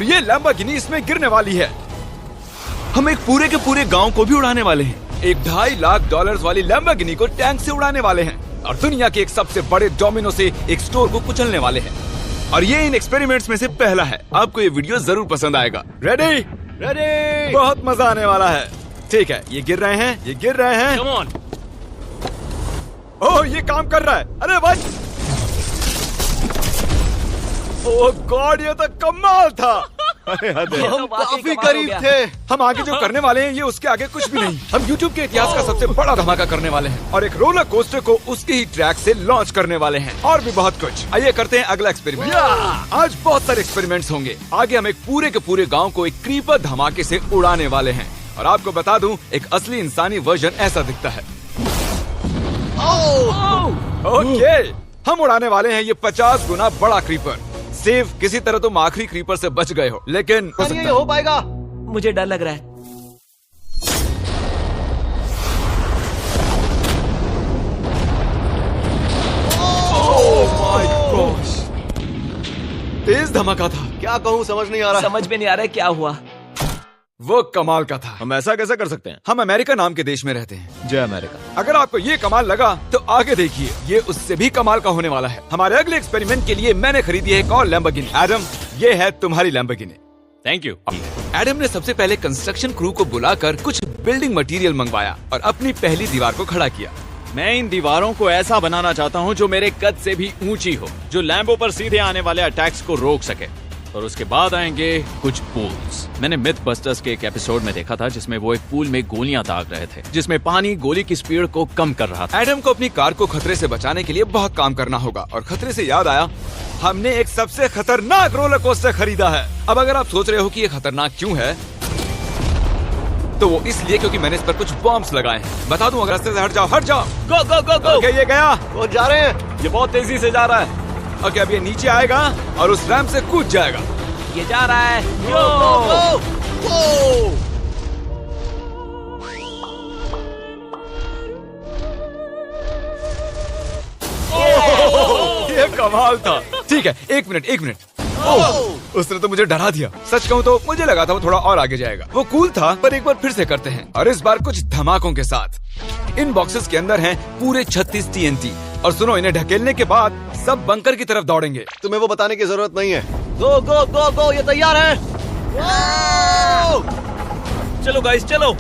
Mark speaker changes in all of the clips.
Speaker 1: ये लैम्बोर्गिनी इसमें गिरने वाली है। हम एक पूरे के पूरे गांव को भी उड़ाने वाले हैं। एक $2.5 लाख वाली लैम्बोर्गिनी को टैंक से उड़ाने वाले हैं और दुनिया के एक सबसे बड़े डोमिनो से एक स्टोर को कुचलने वाले हैं। और ये इन एक्सपेरिमेंट्स में से पहला है। आपको ये वीडियो जरूर पसंद आएगा। रेडी?
Speaker 2: रेडी।
Speaker 1: बहुत मजा आने वाला है। ठीक है, ये गिर रहे हैं, ये गिर रहे हैं।
Speaker 2: Come on.
Speaker 1: ओह, ये काम कर रहा है। अरे भाई, ओह गॉड, ये तो कमाल था। अरे
Speaker 2: हम काफी करीब थे।
Speaker 1: हम आगे जो करने वाले हैं ये उसके आगे कुछ भी नहीं। हम YouTube के इतिहास का सबसे बड़ा धमाका करने वाले हैं और एक रोलर कोस्टर को उसके ही ट्रैक से लॉन्च करने वाले हैं और भी बहुत कुछ। आइए करते हैं अगला एक्सपेरिमेंट। आज बहुत सारे एक्सपेरिमेंट्स होंगे। आगे हम एक पूरे के पूरे गांव को एक क्रीपर धमाके से उड़ाने वाले हैं और आपको बता दूं, एक असली इंसानी वर्जन ऐसा दिखता है। ओके, हम उड़ाने वाले हैं ये 50 गुना बड़ा क्रीपर। सेफ, किसी तरह तुम आखिरी क्रीपर से बच गए हो, लेकिन
Speaker 2: ये हो पाएगा?
Speaker 3: मुझे डर लग रहा है।
Speaker 1: ओह माय गॉश, तेज धमाका था।
Speaker 2: क्या कहूँ समझ नहीं आ रहा।
Speaker 3: समझ में नहीं आ रहा है क्या हुआ।
Speaker 1: वो कमाल का था।
Speaker 2: हम ऐसा कैसे कर सकते हैं?
Speaker 1: हम अमेरिका नाम के देश में रहते हैं।
Speaker 2: जय अमेरिका।
Speaker 1: अगर आपको ये कमाल लगा तो आगे देखिए, ये उससे भी कमाल का होने वाला है। हमारे अगले एक्सपेरिमेंट के लिए मैंने खरीदी है एक और लैम्बोर्गिनी। एडम, ये है तुम्हारी लैम्बोर्गिनी।
Speaker 2: Thank you.
Speaker 1: एडम ने सबसे पहले कंस्ट्रक्शन क्रू को बुलाकर कुछ बिल्डिंग मटेरियल मंगवाया और अपनी पहली दीवार को खड़ा किया।
Speaker 2: मैं इन दीवारों को ऐसा बनाना चाहता हूँ जो मेरे कद से भी ऊंची हो, जो लैम्बो पर सीधे आने वाले अटैक्स को रोक सके। और उसके बाद आएंगे कुछ पूल्स। मैंने मिथ बस्टर्स के एक एपिसोड में देखा था जिसमें वो एक पूल में गोलियां दाग रहे थे, जिसमें पानी गोली की स्पीड को कम कर रहा था।
Speaker 1: एडम को अपनी कार को खतरे से बचाने के लिए बहुत काम करना होगा और खतरे से याद आया, हमने एक सबसे खतरनाक रोलर कोस्टर खरीदा है। अब अगर आप सोच रहे हो कि ये खतरनाक क्यों है, तो वो इसलिए क्योंकि मैंने इस पर कुछ बॉम्ब्स लगाए हैं। बता दूं, अगर रास्ते से हट जाओ, हट जाओ।
Speaker 2: गो गो गो गो।
Speaker 1: ओके, ये गया।
Speaker 2: वो जा रहे हैं। ये बहुत तेजी से जा रहा है।
Speaker 1: ओके, अब ये नीचे आएगा और उस रैंप से कूद जाएगा।
Speaker 3: ये जा रहा है।
Speaker 2: गो गो गो।
Speaker 1: ये कमाल था। ठीक है, एक मिनट। ओह, उसने तो मुझे डरा दिया। सच कहूँ तो मुझे लगा था वो थोड़ा और आगे जाएगा। वो कूल था, पर एक बार फिर से करते हैं और इस बार कुछ धमाकों के साथ। इन बॉक्सेस के अंदर हैं पूरे 36 TNT और सुनो, इन्हें ढकेलने के बाद सब बंकर की तरफ दौड़ेंगे।
Speaker 2: तुम्हें वो बताने की जरूरत नहीं है। गो गो गो गो, ये तैयार है। चलो गाइस, चलो।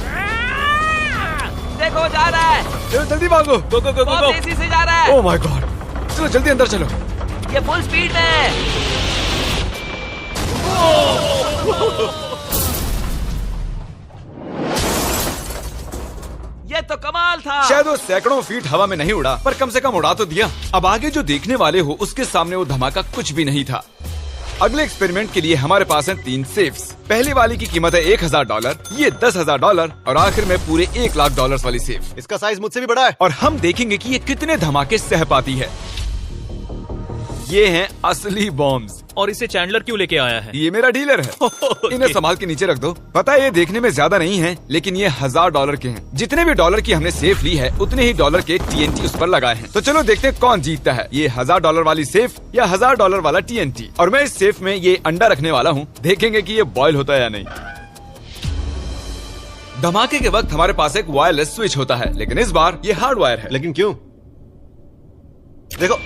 Speaker 3: देखो जा रहा है।
Speaker 1: चलो जल्दी भागो।
Speaker 2: गो गो गो गो
Speaker 3: बहुत
Speaker 2: गो।
Speaker 3: तेजी से जा रहा है।
Speaker 1: ओह माय गॉड, चलो जल्दी अंदर चलो।
Speaker 3: ये फुल स्पीड में है। ये तो कमाल था।
Speaker 1: शायद वो सैकड़ों फीट हवा में नहीं उड़ा, पर कम से कम उड़ा तो दिया। अब आगे जो देखने वाले हो उसके सामने वो धमाका कुछ भी नहीं था। अगले एक्सपेरिमेंट के लिए हमारे पास हैं 3 सेफ्स। पहली वाली की कीमत है $1000, ये $10,000 और आखिर में पूरे $1 लाख वाली सेफ।
Speaker 2: इसका साइज मुझसे भी बड़ा है।
Speaker 1: और हम देखेंगे कि ये कितने धमाके सह पाती है। ये हैं असली बॉम्ब्स।
Speaker 2: और इसे चैंडलर क्यों लेके आया है?
Speaker 1: ये मेरा डीलर है। इन्हें संभाल के नीचे रख दो। पता है, ये देखने में ज्यादा नहीं है, लेकिन ये $1000 के हैं। जितने भी डॉलर की हमने सेफ ली है, उतने ही डॉलर के TNT उस पर लगाए हैं। तो चलो देखते हैं कौन जीतता है, ये $1000 वाली सेफ या $1000 वाला TNT। और मैं इस सेफ में ये अंडा रखने वाला हूँ। देखेंगे कि ये बॉयल होता है या नहीं। धमाके के वक्त हमारे पास एक वायरलेस स्विच होता है, लेकिन इस बार ये हार्ड वायर है।
Speaker 2: लेकिन क्यों? देखो।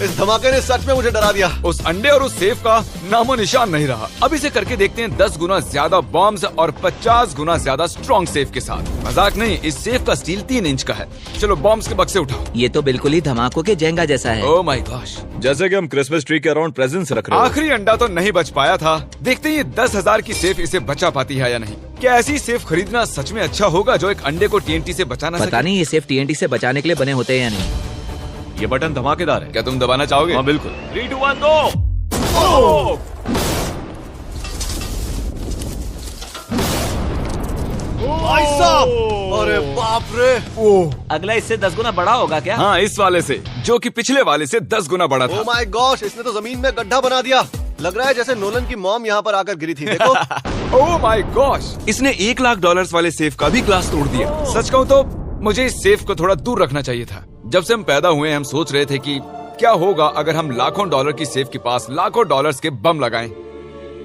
Speaker 2: इस धमाके ने सच में मुझे डरा दिया।
Speaker 1: उस अंडे और उस सेफ का नामो निशान नहीं रहा। अब इसे करके देखते हैं 10 गुना ज्यादा बॉम्ब्स और 50 गुना ज्यादा स्ट्रॉन्ग सेफ के साथ। मजाक नहीं, इस सेफ का स्टील 3 इंच का है। चलो बॉम्ब्स के बक्से उठाओ।
Speaker 3: ये तो बिल्कुल ही धमाकों के जेंगा जैसा है।
Speaker 1: ओह माय गॉश,
Speaker 2: जैसे कि हम क्रिसमस ट्री के अराउंड प्रेजेंट्स रख रहे हैं।
Speaker 1: आखिरी अंडा तो नहीं बच पाया था। देखते हैं ये 10,000 की सेफ इसे बचा पाती है या नहीं। क्या ऐसी सेफ खरीदना सच में अच्छा होगा जो एक अंडे को TNT से बचा ना सके?
Speaker 3: पता नहीं ये सेफ TNT से बचाने के लिए बने होते हैं या नहीं।
Speaker 2: ये बटन धमाकेदार है।
Speaker 1: क्या तुम दबाना चाहोगे?
Speaker 2: हाँ बिल्कुल। 3, 2, 1 गो। भाई साहब, अरे बाप रे।
Speaker 1: ओह,
Speaker 3: अगला इससे 10 गुना बड़ा होगा क्या?
Speaker 1: हाँ, इस वाले से, जो कि पिछले वाले से 10 गुना बड़ा था।
Speaker 2: ओह माय गॉश, इसने तो जमीन में गड्ढा बना दिया। लग रहा है जैसे नोलन की मॉम यहाँ पर आकर गिरी थी। देखो।
Speaker 1: ओह माय गॉश, इसने $1 लाख वाले सेफ का भी ग्लास तोड़ दिया। सच कहूँ तो मुझे इस सेफ को थोड़ा दूर रखना चाहिए था। जब से हम पैदा हुए हम सोच रहे थे कि क्या होगा अगर हम लाखों डॉलर की सेफ के पास लाखों डॉलर्स के बम लगाएं?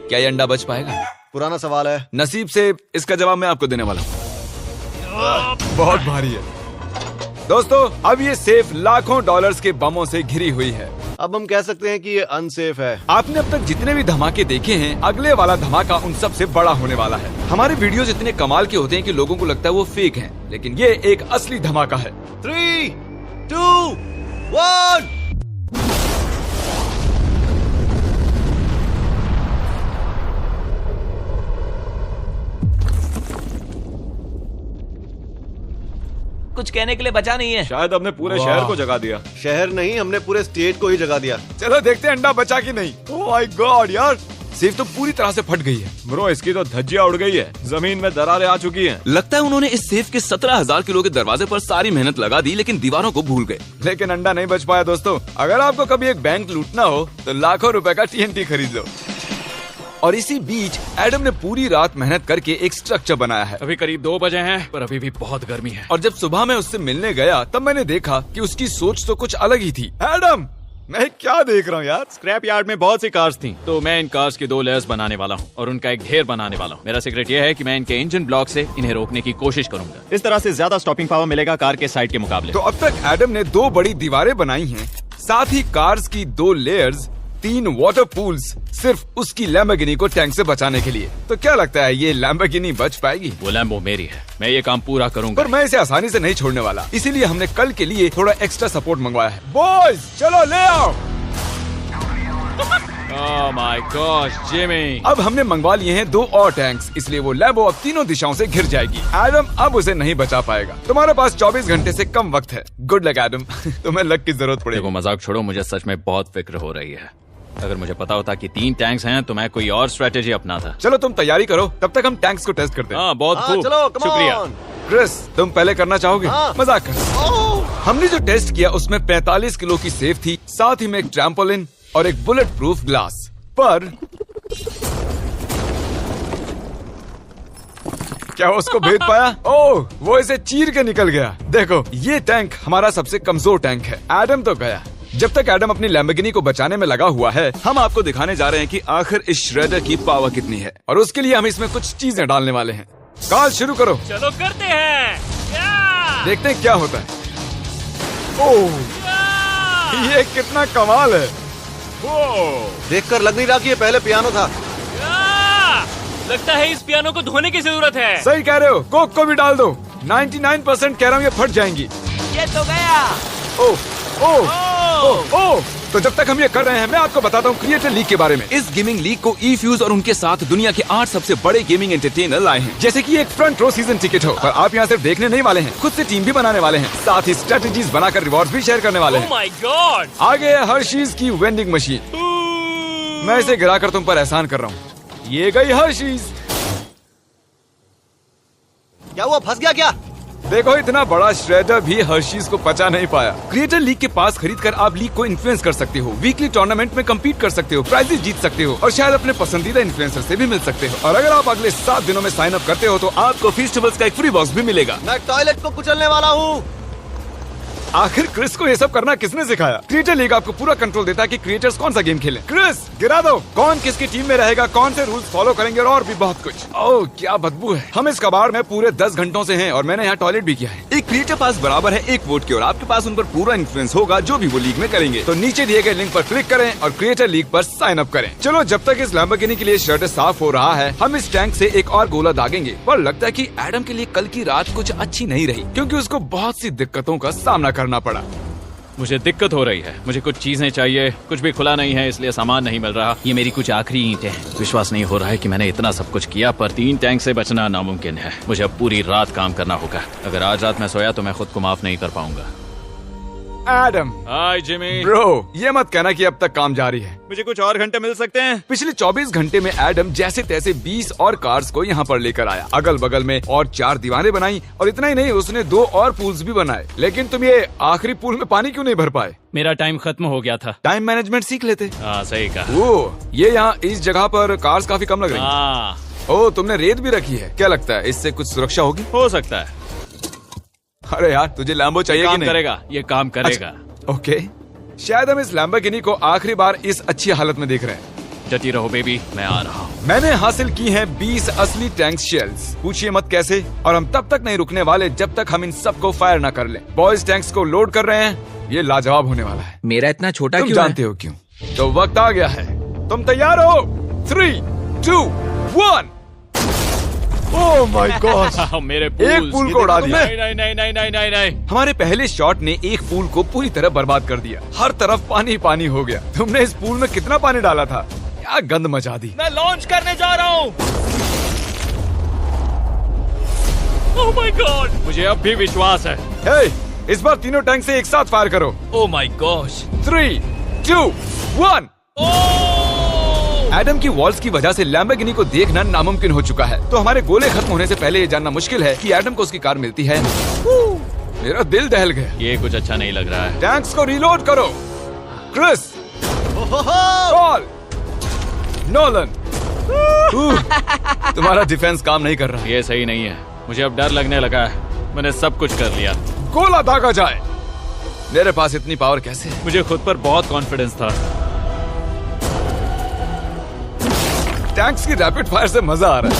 Speaker 1: क्या ये अंडा बच पाएगा?
Speaker 4: पुराना सवाल है।
Speaker 1: नसीब से इसका जवाब मैं आपको देने वाला हूँ। बहुत भारी है दोस्तों। अब ये सेफ लाखों डॉलर्स के बमों से घिरी हुई है।
Speaker 4: अब हम कह सकते हैं कि ये अनसेफ है।
Speaker 1: आपने अब तक जितने भी धमाके देखे हैं, अगले वाला धमाका उन सब से बड़ा होने वाला है। हमारे वीडियोस इतने कमाल के होते हैं कि लोगों को लगता है वो फेक हैं, लेकिन ये एक असली धमाका है।
Speaker 4: 3, 2, 1।
Speaker 3: कुछ कहने के लिए बचा नहीं है।
Speaker 2: शायद हमने पूरे शहर को जगा दिया।
Speaker 4: शहर नहीं, हमने पूरे स्टेट को ही जगा दिया।
Speaker 1: चलो देखते हैं अंडा बचा कि नहीं। ओह माय गॉड यार, सेफ तो पूरी तरह से फट गई है।
Speaker 2: ब्रो, इसकी तो धज्जियां उड़ गई है, जमीन में दरारें आ चुकी हैं।
Speaker 5: लगता है उन्होंने इस सेफ के 17,000 किलो के दरवाजे पर सारी मेहनत लगा दी, लेकिन दीवारों को भूल गए।
Speaker 1: लेकिन अंडा नहीं बच पाया दोस्तों। अगर आपको कभी एक बैंक लूटना हो तो लाखों रुपए का TNT खरीद लो। और इसी बीच एडम ने पूरी रात मेहनत करके एक स्ट्रक्चर बनाया है।
Speaker 2: अभी करीब 2 बजे हैं, पर अभी भी बहुत गर्मी है।
Speaker 1: और जब सुबह मैं उससे मिलने गया तब मैंने देखा कि उसकी सोच तो कुछ अलग ही थी। एडम, मैं क्या देख रहा हूँ यार?
Speaker 2: स्क्रैप यार्ड में बहुत सी कार्स थी, तो मैं इन कार्स की 2 लेयर्स बनाने वाला हूँ और उनका एक ढेर बनाने वाला हूँ। मेरा सीक्रेट ये है कि मैं इनके इंजन ब्लॉक से इन्हें रोकने की कोशिश करूंगा। इस तरह से ज्यादा स्टॉपिंग पावर मिलेगा कार के साइड के मुकाबले।
Speaker 1: तो अब तक एडम ने 2 बड़ी दीवारें बनाई हैं, साथ ही कार्स की 2 लेयर्स, 3 वाटर पूल्स, सिर्फ उसकी लैम्बोर्गिनी को टैंक से बचाने के लिए। तो क्या लगता है ये लैम्बोर्गिनी बच पाएगी?
Speaker 2: वो लैम्बो मेरी है, मैं ये काम पूरा करूंगा।
Speaker 1: पर मैं इसे आसानी से नहीं छोड़ने वाला, इसीलिए हमने कल के लिए थोड़ा एक्स्ट्रा सपोर्ट मंगवाया है। बॉयज चलो ले आओ।
Speaker 2: Oh my God Jimmy.
Speaker 1: अब हमने मंगवा लिए हैं 2 और टैंक्स, इसलिए वो लैम्बो अब तीनों दिशाओं से घिर जाएगी। एडम अब उसे नहीं बचा पाएगा। तुम्हारे पास 24 घंटे से कम वक्त है। Good luck Adam. तुम्हें लक की जरूरत पड़ेगी।
Speaker 2: देखो मजाक छोड़ो, मुझे सच में बहुत फिक्र हो रही है। अगर मुझे पता होता कि 3 टैंक्स हैं तो मैं कोई और स्ट्रेटेजी अपनाता।
Speaker 1: चलो तुम तैयारी करो, तब तक हम टैंक्स को टेस्ट करते हैं।
Speaker 2: हाँ बहुत खूब,
Speaker 4: चलो come
Speaker 2: शुक्रिया।
Speaker 4: on।
Speaker 1: क्रिस, तुम पहले करना चाहोगे?
Speaker 4: हाँ।
Speaker 1: मजाक कर। हमने जो टेस्ट किया उसमें 45 किलो की सेफ थी, साथ ही में एक ट्रैम्पोलिन और एक बुलेट प्रूफ ग्लास। पर क्या वो उसको भेद पाया? ओह, वो इसे चीर के निकल गया। देखो, ये टैंक हमारा सबसे कमजोर टैंक है। एडम तो गया। जब तक एडम अपनी लैम्बोर्गिनी को बचाने में लगा हुआ है, हम आपको दिखाने जा रहे हैं कि आखिर इस श्रेडर की पावर कितनी है, और उसके लिए हम इसमें कुछ चीजें डालने वाले हैं। कार शुरू करो।
Speaker 3: चलो करते हैं।
Speaker 1: देखते हैं क्या होता है। ओह, ये कितना कमाल है।
Speaker 4: देखकर लग नहीं रहा कि ये पहले पियानो था।
Speaker 3: लगता है इस पियानो को धोने की जरूरत है।
Speaker 1: सही कह रहे हो, कोक को भी डाल दो। 99% कह रहा हूँ ये फट जाएंगी।
Speaker 3: ये तो गया।
Speaker 1: ओह ओह ओह ओह। तो जब तक हम ये कर रहे हैं, मैं आपको बताता हूँ क्रिएटर लीग के बारे में।
Speaker 5: इस गेमिंग लीग को ई-फ्यूज और उनके साथ दुनिया के 8 सबसे बड़े गेमिंग एंटरटेनर लाए हैं।
Speaker 1: जैसे कि एक फ्रंट रो सीजन टिकट हो, पर आप यहाँ सिर्फ देखने नहीं वाले हैं, खुद से टीम भी बनाने वाले हैं, साथ ही स्ट्रेटेजीज बनाकर रिवॉर्ड्स भी शेयर करने वाले हैं।
Speaker 3: My God.
Speaker 1: आगे है हर्शीज की वेंडिंग मशीन। मैं इसे गिराकर तुम पर एहसान कर रहा हूँ। ये गई हर्शीज।
Speaker 4: क्या हुआ, फंस गया क्या?
Speaker 1: देखो, इतना बड़ा श्रेडर भी हर्शीज को पचा नहीं पाया। क्रिएटर लीग के पास खरीदकर आप लीग को इन्फ्लुएंस कर सकते हो, वीकली टूर्नामेंट में कम्पीट कर सकते हो, प्राइजेस जीत सकते हो, और शायद अपने पसंदीदा इन्फ्लुएंसर से भी मिल सकते हो। और अगर आप अगले 7 दिनों में साइन अप करते हो तो आपको फेस्टिवल्स का एक फ्री बॉक्स भी मिलेगा।
Speaker 4: मैं टॉयलेट को कुचलने वाला हूँ।
Speaker 1: आखिर क्रिस को ये सब करना किसने सिखाया? क्रिएटर लीग आपको पूरा कंट्रोल देता है कि क्रिएटर्स कौन सा गेम खेलें। क्रिस, गिरा दो। कौन किसकी टीम में रहेगा, कौन से रूल्स फॉलो करेंगे, और भी बहुत कुछ। ओह, क्या बदबू है। हम इस कबाड़ में पूरे 10 घंटों से हैं और मैंने यहाँ टॉयलेट भी किया है।
Speaker 5: एक क्रिएटर पास बराबर है 1 वोट के, और आपके पास उन पर पूरा इन्फ्लुएंस होगा जो भी वो लीग में करेंगे।
Speaker 1: तो नीचे दिए गए लिंक पर क्लिक करें और क्रिएटर लीग पर साइन अप करें। चलो, जब तक इस लैम्बोर्गिनी के लिए श्रेडर साफ हो रहा है, हम इस टैंक से एक और गोला दागेंगे। पर लगता है कि एडम के लिए कल की रात कुछ अच्छी नहीं रही, क्योंकि उसको बहुत सी दिक्कतों का सामना करना पड़ा।
Speaker 2: मुझे दिक्कत हो रही है, मुझे कुछ चीजें चाहिए, कुछ भी खुला नहीं है, इसलिए सामान नहीं मिल रहा। ये मेरी कुछ आखिरी ईंटें हैं। विश्वास नहीं हो रहा है कि मैंने इतना सब कुछ किया, पर 3 टैंक से बचना नामुमकिन है। मुझे अब पूरी रात काम करना होगा। अगर आज रात मैं सोया तो मैं खुद को माफ नहीं कर पाऊंगा।
Speaker 1: एडम,
Speaker 2: हाय जिमी।
Speaker 1: ब्रो, ये मत कहना कि अब तक काम जारी है।
Speaker 2: मुझे कुछ और घंटे मिल सकते हैं?
Speaker 1: पिछले 24 घंटे में एडम जैसे तैसे 20 और कार्स को यहाँ पर लेकर आया, अगल बगल में और 4 दीवारें बनाई, और इतना ही नहीं, उसने 2 और पूल्स भी बनाए। लेकिन तुम ये आखिरी पूल में पानी क्यों नहीं भर पाए?
Speaker 2: मेरा टाइम खत्म हो गया था।
Speaker 1: टाइम मैनेजमेंट सीख लेते।
Speaker 2: हाँ सही कहा।
Speaker 1: वो ये यहाँ इस जगह पर कार्स काफी कम लग रही हैं।
Speaker 2: हाँ,
Speaker 1: ओह, तुमने रेत भी रखी है। क्या लगता है इससे कुछ सुरक्षा होगी?
Speaker 2: हो सकता है।
Speaker 1: अरे यार, तुझे लैम्बो चाहिए कि
Speaker 2: काम
Speaker 1: नहीं?
Speaker 2: करेगा, ये काम करेगा।
Speaker 1: ओके, शायद हम इस लैम्बोर्गिनी को आखिरी बार इस अच्छी हालत में देख रहे हैं।
Speaker 2: डटी रहो बेबी, मैं आ रहा हूँ।
Speaker 1: मैंने हासिल की हैं 20 असली टैंक शेल्स। पूछिए मत कैसे, और हम तब तक नहीं रुकने वाले जब तक हम इन सबको फायर ना कर लें। बॉयज टैंक्स को लोड कर रहे हैं, ये लाजवाब होने वाला है।
Speaker 6: मेरा इतना छोटा
Speaker 1: तुम
Speaker 6: क्यों
Speaker 1: जानते हो क्यों? तो वक्त आ गया है, तुम तैयार हो? 3, 2, 1। ओह माय गॉड,
Speaker 2: मेरे
Speaker 1: एक पूल को उड़ा दिया।
Speaker 2: नहीं नहीं नहीं नहीं नहीं नहीं।
Speaker 1: हमारे पहले शॉट ने एक पूल को पूरी तरह बर्बाद कर दिया। हर तरफ पानी पानी हो गया। तुमने इस पूल में कितना पानी डाला था? क्या गंद मचा दी।
Speaker 3: मैं लॉन्च करने जा रहा हूँ। ओह माय गॉड,
Speaker 2: मुझे अब भी विश्वास है।
Speaker 1: हे, इस बार तीनों टैंक से एक साथ फायर करो।
Speaker 3: Oh my gosh.
Speaker 1: 3, 2, 1। एडम की वॉल्स की वजह से लैम्बोर्गिनी को देखना नामुमकिन हो चुका है। तो हमारे गोले खत्म होने से पहले ये जानना मुश्किल है कि एडम को उसकी कार मिलती है। मेरा दिल दहल गया।
Speaker 2: ये कुछ अच्छा नहीं लग रहा है।
Speaker 1: टैंक्स को रीलोड करो। Chris, Paul, Nolan. तुम्हारा डिफेंस काम नहीं कर रहा।
Speaker 2: ये सही नहीं है, मुझे अब डर लगने लगा है। मैंने सब कुछ कर लिया।
Speaker 1: गोला दागा जाए। मेरे पास इतनी पावर कैसे है?
Speaker 2: मुझे खुद पर बहुत कॉन्फिडेंस था।
Speaker 1: टैंक्स की रैपिड फायर से मजा आ रहा है।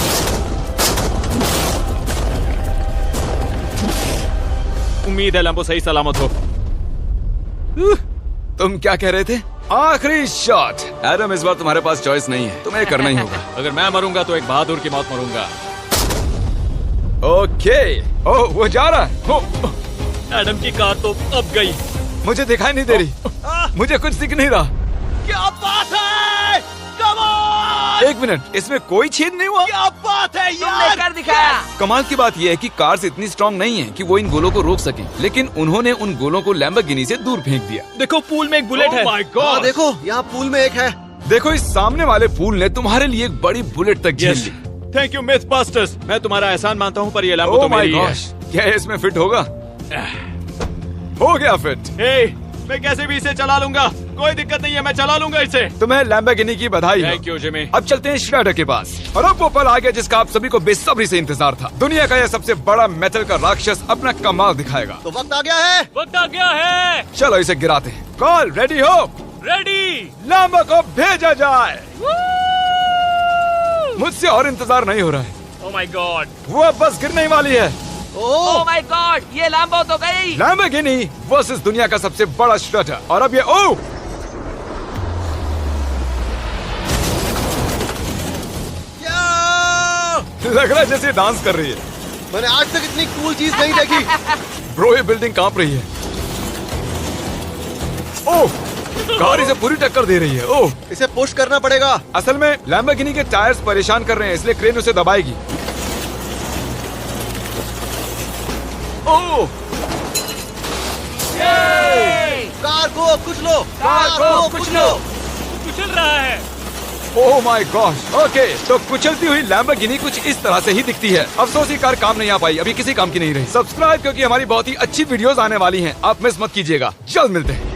Speaker 2: उम्मीद है लैम्बो सही सलामत हो।
Speaker 1: तुम क्या कह रहे थे? आखिरी शॉट। एडम, इस बार तुम्हारे पास चॉइस नहीं है, तुम्हें करना ही होगा।
Speaker 2: अगर मैं मरूंगा तो एक बहादुर की मौत मरूंगा।
Speaker 1: ओके। ओह, वो जा रहा है। ओह,
Speaker 3: एडम की कार तो अब गई।
Speaker 1: मुझे दिखाई नहीं दे रही। मुझे कुछ दिख नहीं रहा।
Speaker 3: क्या बात है? Come on!
Speaker 1: एक मिनट, इसमें कोई छेद नहीं हुआ।
Speaker 3: क्या बात है
Speaker 6: तुमने
Speaker 3: यार?
Speaker 6: कर दिखाया।
Speaker 1: कमाल की बात यह है कि कार्स इतनी स्ट्रांग नहीं है कि वो इन गोलों को रोक सकें, लेकिन उन्होंने उन गोलों को लैम्बोर्गिनी से दूर फेंक दिया।
Speaker 3: देखो पूल में एक बुलेट है।
Speaker 2: माय
Speaker 4: हाँ,
Speaker 2: गॉड,
Speaker 4: देखो यहाँ पूल में एक है।
Speaker 1: देखो, इस सामने वाले पूल ने तुम्हारे लिए एक बड़ी बुलेट तक झेल ली।
Speaker 2: Thank you myth busters. मैं तुम्हारा एहसान मानता हूँ, पर ये लैम्बो तो
Speaker 1: ओह माय
Speaker 2: मेरी है।
Speaker 1: गॉश, क्या इसमें फिट होगा? हो गया फिट।
Speaker 2: हे, मैं कैसे भी इसे चला लूंगा, कोई दिक्कत नहीं है, मैं चला लूंगा इसे।
Speaker 1: तुम्हें लैम्बोर्गिनी की बधाई हो।
Speaker 2: Thank you Jimmy.
Speaker 1: अब चलते हैं श्रेडर के पास। और अब वो पल आ गया जिसका आप सभी को बेसब्री से इंतजार था। दुनिया का यह सबसे बड़ा मेटल का राक्षस अपना कमाल दिखाएगा।
Speaker 4: तो वक्त आ गया है।
Speaker 3: वक्त आ गया है।
Speaker 1: चलो इसे गिराते हैं। कॉल रेडी हो?
Speaker 3: रेडी।
Speaker 1: लैम्बो को भेजा जाए। मुझसे और इंतजार नहीं हो रहा है।
Speaker 3: Oh my God.
Speaker 1: वो अब बस गिरने ही वाली है।
Speaker 6: ओह माय गॉड, ये लैम्बो तो गई।
Speaker 1: लैम्बोर्गिनी वर्सेस दुनिया का सबसे बड़ा श्रेडर। और अब ये लग रहा है जैसे डांस कर रही है।
Speaker 4: मैंने आज तक इतनी कूल चीज नहीं देखी।
Speaker 1: ब्रो, ये बिल्डिंग कांप रही है। ओह, कार इसे पूरी टक्कर दे रही है। ओह,
Speaker 4: इसे पुश करना पड़ेगा।
Speaker 1: असल में लैम्बोर्गिनी के टायर्स परेशान कर रहे हैं, इसलिए क्रेन उसे दबाएगी। ओह,
Speaker 4: कार को कुछ लो।
Speaker 1: कार को कुछ लो।
Speaker 3: कुचल रहा है।
Speaker 1: Oh my gosh. ओके, तो कुचलती हुई लैम्बोर्गिनी कुछ इस तरह से ही दिखती है। अफसोस ये कार काम नहीं आ पाई, अभी किसी काम की नहीं रही। सब्सक्राइब, क्योंकि हमारी बहुत ही अच्छी वीडियोस आने वाली हैं। आप मिस मत कीजिएगा। जल्द मिलते हैं।